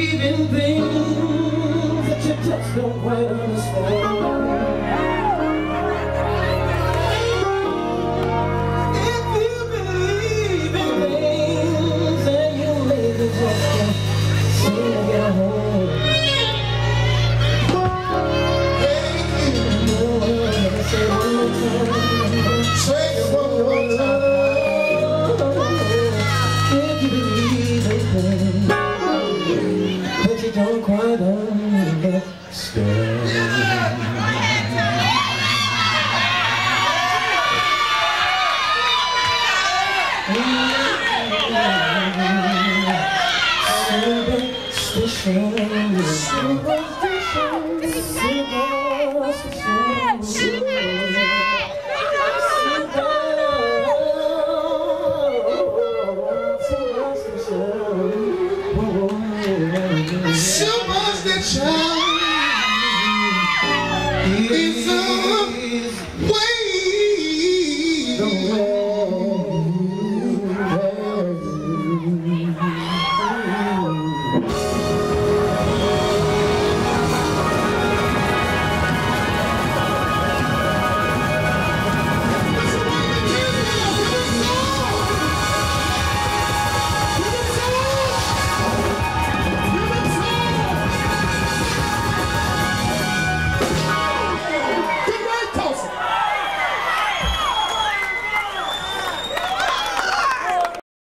believe in things that you just don't quite understand. If you believe in things, then you maybe just can't seem to get home. Say it one more time. If you believe in things that you don't quite understand. Superstition is